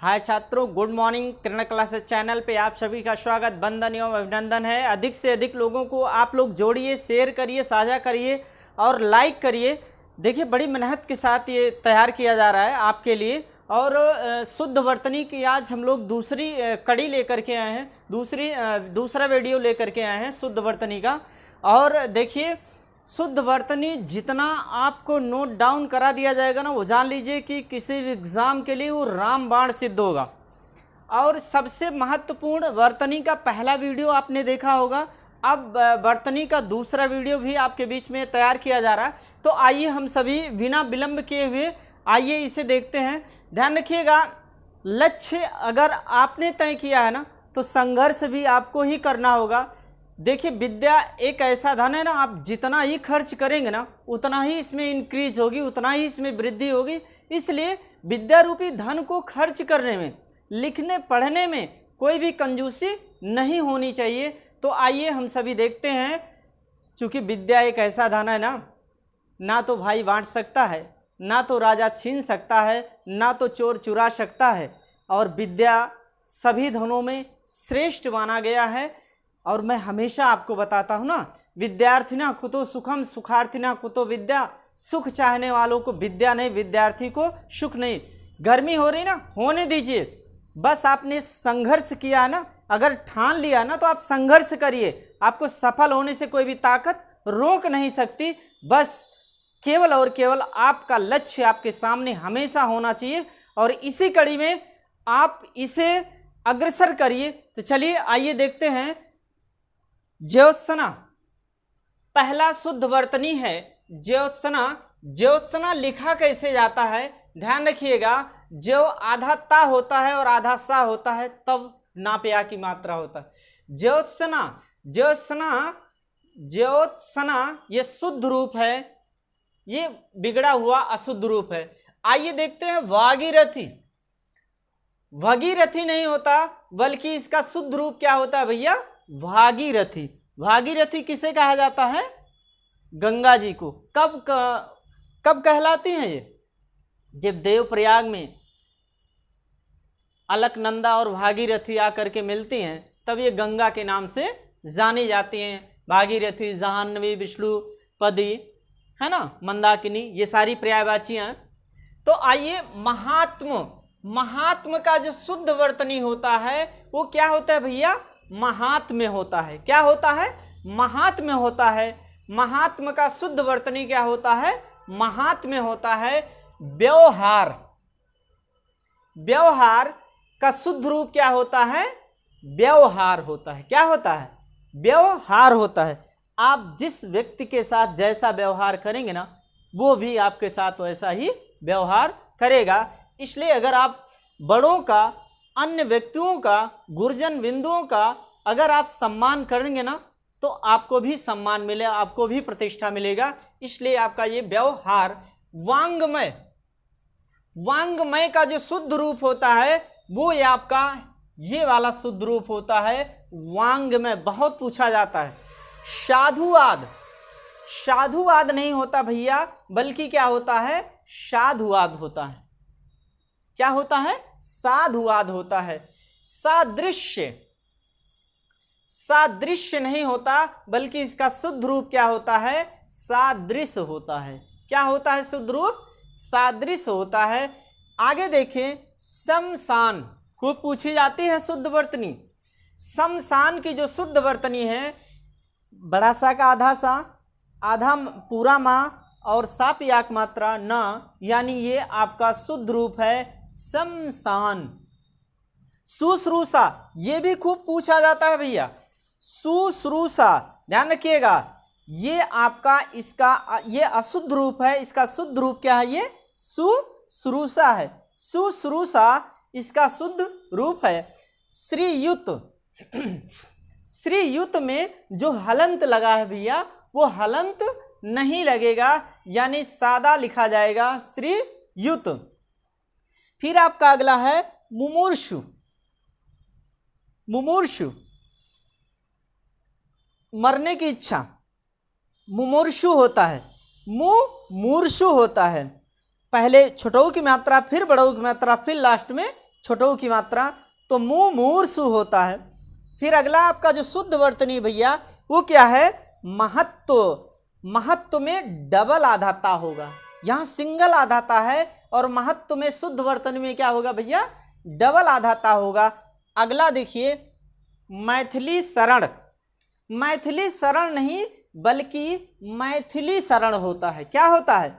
हाय छात्रों, good morning. किरण classes channel पे आप सभी का स्वागत, वंदन एवं अभिनंदन है। अधिक से अधिक लोगों को आप लोग जोड़िए, शेयर करिए, साझा करिए और लाइक करिए। देखिए, बड़ी मेहनत के साथ ये तैयार किया जा रहा है आपके लिए। और शुद्ध वर्तनी की आज हम लोग दूसरी कड़ी लेकर के आए हैं, दूसरा वीडियो लेकर के आए हैं शुद्ध वर्तनी का। और देखिए, शुद्ध वर्तनी जितना आपको नोट डाउन करा दिया जाएगा ना, वो जान लीजिए कि किसी भी एग्ज़ाम के लिए वो रामबाण सिद्ध होगा। और सबसे महत्वपूर्ण, वर्तनी का पहला वीडियो आपने देखा होगा, अब वर्तनी का दूसरा वीडियो भी आपके बीच में तैयार किया जा रहा है। तो आइए हम सभी बिना विलंब किए हुए आइए इसे देखते हैं। ध्यान रखिएगा, लक्ष्य अगर आपने तय किया है ना, तो संघर्ष भी आपको ही करना होगा। देखिए, विद्या एक ऐसा धन है ना, आप जितना ही खर्च करेंगे ना, उतना ही इसमें इंक्रीज होगी, उतना ही इसमें वृद्धि होगी। इसलिए विद्या रूपी धन को खर्च करने में, लिखने पढ़ने में कोई भी कंजूसी नहीं होनी चाहिए। तो आइए हम सभी देखते हैं। चूँकि विद्या एक ऐसा धन है ना तो भाई बांट सकता है, ना तो राजा छीन सकता है, ना तो चोर चुरा सकता है। और विद्या सभी धनों में श्रेष्ठ माना गया है। और मैं हमेशा आपको बताता हूँ ना, विद्यार्थिना कुतो सुखम सुखार्थिना कुतो विद्या। सुख चाहने वालों को विद्या नहीं, विद्यार्थी को सुख नहीं। गर्मी हो रही ना, होने दीजिए। बस आपने संघर्ष किया ना, अगर ठान लिया ना, तो आप संघर्ष करिए। आपको सफल होने से कोई भी ताकत रोक नहीं सकती। बस केवल और केवल आपका लक्ष्य आपके सामने हमेशा होना चाहिए, और इसी कड़ी में आप इसे अग्रसर करिए। तो चलिए आइए देखते हैं। ज्योत्सना पहला शुद्ध वर्तनी है। ज्योत्सना लिखा कैसे जाता है, ध्यान रखिएगा। जो आधा ता होता है और आधा सा होता है, तब नापया की मात्रा होता है। ज्योत्सना ये शुद्ध रूप है, ये बिगड़ा हुआ अशुद्ध रूप है। आइए देखते हैं भागीरथी। भगीरथी नहीं होता, बल्कि इसका शुद्ध रूप क्या होता है भैया, भागीरथी। भागीरथी किसे कहा जाता है, गंगा जी को। कब कहलाती हैं ये, जब देवप्रयाग में अलकनंदा और भागीरथी आकर के मिलती हैं, तब ये गंगा के नाम से जानी जाती हैं। भागीरथी, जाह्नवी, विष्णुपदी, है ना, मंदाकिनी, ये सारी पर्यायवाचियां हैं। तो आइए, महात्म का जो शुद्ध वर्तनी होता है वो क्या होता है भैया, महात्म्य होता है। क्या होता है, महात्म्य होता है। महात्म का शुद्ध वर्तनी क्या होता है, महात्म्य होता है। व्यवहार का शुद्ध रूप क्या होता है, व्यवहार होता है। क्या होता है, व्यवहार होता है। आप जिस व्यक्ति के साथ जैसा व्यवहार करेंगे ना, वो भी आपके साथ वैसा ही व्यवहार करेगा। इसलिए अगर आप बड़ों का, अन्य व्यक्तियों का, गुरुजन बिंदुओं का अगर आप सम्मान करेंगे ना, तो आपको भी सम्मान मिलेगा, आपको भी प्रतिष्ठा मिलेगा। इसलिए आपका ये व्यवहार। वांग्मय का जो शुद्ध रूप होता है, वो ये आपका ये वाला शुद्ध रूप होता है, वांग्मय। बहुत पूछा जाता है। साधुवाद नहीं होता भैया, बल्कि क्या होता है, साधुवाद होता है। क्या होता है, साधुवाद होता है। सादृश्य नहीं होता, बल्कि इसका शुद्ध रूप क्या होता है, सादृश्य होता है। क्या होता है शुद्ध रूप, सादृश्य होता है। आगे देखें, शमशान खूब पूछी जाती है शुद्ध वर्तनी। शमशान की जो शुद्ध वर्तनी है, बड़ा सा का आधा सा, आधा पूरा माँ और सापियाक मात्रा न, यानी ये आपका शुद्ध रूप है शमशान। शुश्रूषा, ये भी खूब पूछा जाता है भैया। शुश्रूषा, ध्यान रखिएगा, ये आपका ये अशुद्ध रूप है। इसका शुद्ध रूप क्या है, ये शुश्रूषा है। शुश्रूषा इसका शुद्ध रूप है। श्रीयुत में जो हलंत लगा है भैया, वो हलंत नहीं लगेगा, यानी सादा लिखा जाएगा, श्रीयुत। फिर आपका अगला है मुमूर्षु। मरने की इच्छा, मुमूर्षु होता है, मुमूर्षु होता है। पहले छोटऊ की मात्रा, फिर बड़ऊ की मात्रा, फिर लास्ट में छोटों की मात्रा, तो मुमूर्षु होता है। फिर अगला आपका जो शुद्ध वर्तनी भैया वो क्या है, महत्व। महत्व में डबल आधाता होगा, यहाँ सिंगल आधाता है और महत्व में शुद्ध वर्तनी में क्या होगा भैया, डबल आधाता होगा। अगला देखिए मैथिली शरण। मैथिली शरण नहीं बल्कि मैथिली शरण होता है। क्या होता है,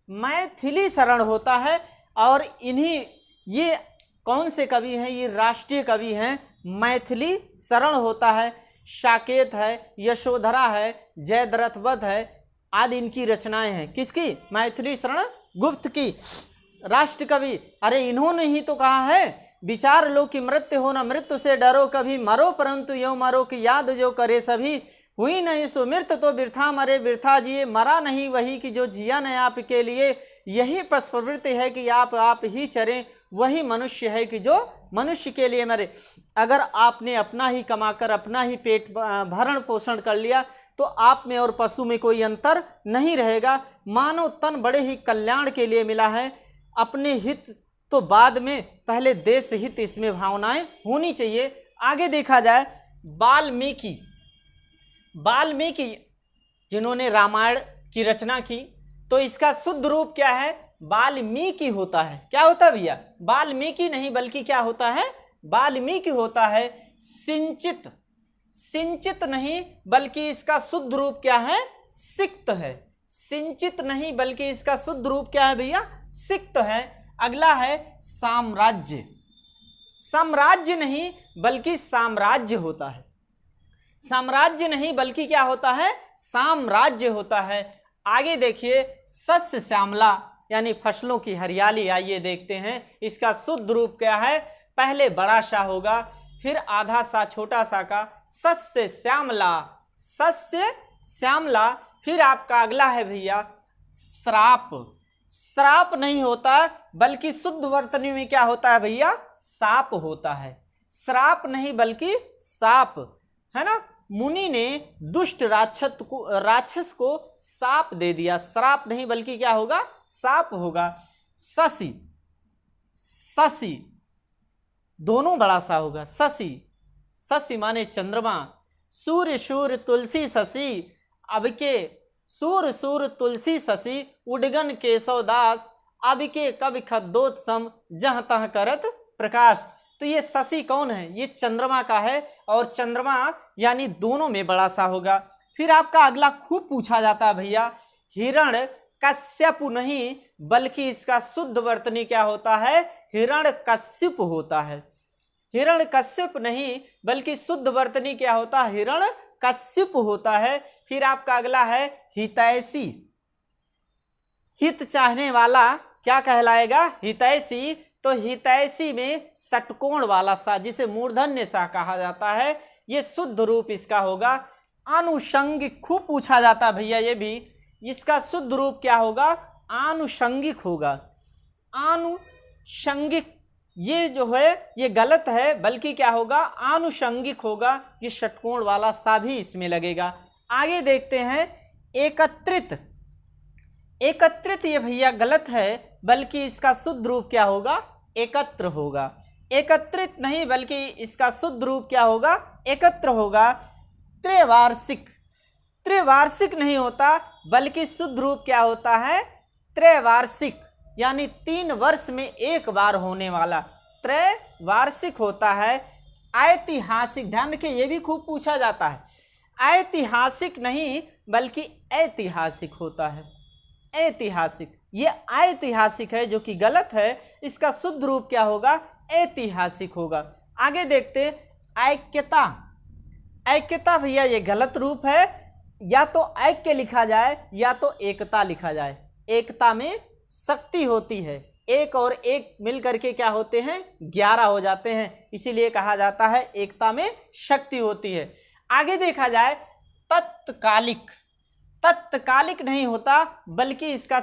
मैथिली शरण होता है। और इन्हीं, ये कौन से कवि हैं, ये राष्ट्रीय कवि हैं। मैथिली शरण होता है, साकेत है, यशोधरा है, जयद्रथवध है आदि इनकी रचनाएं हैं। किसकी, मैथिली शरण गुप्त की, राष्ट्र कवि। अरे इन्होंने ही तो कहा है, विचार लो कि मृत्यु हो न मृत्यु से डरो कभी, मरो परंतु यो मरो कि याद जो करे सभी, हुई नहीं सो मृत्यु तो बिरथा मरे बिरथा जिए, मरा नहीं वही कि जो जिया न आपके लिए, यही पश प्रवृत्ति है कि आप ही चरें, वही मनुष्य है कि जो मनुष्य के लिए मरे। अगर आपने अपना ही कमाकर अपना ही पेट भरण पोषण कर लिया तो आप में और पशु में कोई अंतर नहीं रहेगा। मानव तन बड़े ही कल्याण के लिए मिला है, अपने हित तो बाद में, पहले देश हित इसमें भावनाएं होनी चाहिए। आगे देखा जाए वाल्मीकि। वाल्मीकि जिन्होंने रामायण की रचना की, तो इसका शुद्ध रूप क्या है, वाल्मीकि होता है। क्या होता है भैया, वाल्मीकि नहीं बल्कि क्या होता है, वाल्मीकि होता है। सिंचित, सिंचित नहीं बल्कि इसका शुद्ध रूप क्या है, सिक्त है। सिंचित नहीं बल्कि इसका शुद्ध रूप क्या है भैया, सिक्त है। अगला है साम्राज्य। साम्राज्य नहीं बल्कि साम्राज्य होता है। साम्राज्य नहीं बल्कि क्या होता है, साम्राज्य होता है। आगे देखिए सस्य श्यामला यानी फसलों की हरियाली। आइए देखते हैं इसका शुद्ध रूप क्या है। पहले बड़ा सा होगा, फिर आधा सा छोटा सा का, सस्य श्यामला, सस्य श्यामला। फिर आपका अगला है भैया श्राप। श्राप नहीं होता बल्कि शुद्ध वर्तनी में क्या होता है भैया, साप होता है। श्राप नहीं बल्कि साप, है ना। मुनि ने दुष्ट राक्षस को साप दे दिया। श्राप नहीं बल्कि क्या होगा, साप होगा। शशि, शशि दोनों बड़ा सा होगा। शशि, शशि माने चंद्रमा। सूर्य सूर्य तुलसी शशि, अब के सूर सूर तुलसी शशि, उडगन केशव दास, अब के कवि खद्दोत्सम, जहाँ तहाँ करत प्रकाश। तो ये शशि कौन है, ये चंद्रमा का है, और चंद्रमा यानी दोनों में बड़ा सा होगा। फिर आपका अगला खूब पूछा जाता है भैया, हिरण कश्यप नहीं बल्कि इसका शुद्ध वर्तनी क्या होता है, हिरण कश्यप होता है। हिरण कश्यप नहीं बल्कि शुद्ध वर्तनी क्या होता है, हिरण कश्यप होता है। फिर आपका अगला है हितैषी। हित चाहने वाला क्या कहलाएगा, हितैषी। तो हितैषी में षटकोण वाला सा, जिसे मूर्धन्य सा कहा जाता है, ये शुद्ध रूप इसका होगा। आनुषंगिक खूब पूछा जाता है भैया, ये भी इसका शुद्ध रूप क्या होगा, आनुषंगिक होगा। आनुषंगिक ये जो है ये गलत है, बल्कि क्या होगा, आनुषंगिक होगा। ये षटकोण वाला सा भी इसमें लगेगा। आगे देखते हैं एकत्रित। एकत्रित ये भैया गलत है, बल्कि इसका शुद्ध रूप क्या होगा, एकत्र होगा। एकत्रित नहीं बल्कि इसका शुद्ध रूप क्या होगा, एकत्र होगा। त्रैवार्षिक, त्रैवार्षिक नहीं होता बल्कि शुद्ध रूप क्या होता है, त्रैवार्षिक, यानी 3 वर्ष में एक बार होने वाला त्रैवार्षिक होता है। ऐतिहासिक, ध्यान रखिए ये भी खूब पूछा जाता है। ऐतिहासिक नहीं बल्कि ऐतिहासिक होता है। ऐतिहासिक, ये ऐतिहासिक है जो कि गलत है। इसका शुद्ध रूप क्या होगा, ऐतिहासिक होगा। आगे देखते ऐक्यता। ऐक्यता भैया ये गलत रूप है, या तो ऐक्य लिखा जाए या तो एकता लिखा जाए। एकता में शक्ति होती है, एक और एक मिल करके क्या होते हैं, 11 हो जाते हैं, इसीलिए कहा जाता है एकता में शक्ति होती है। आगे देखा जाए तत्कालिक। तत्कालिक नहीं होता बल्कि इसका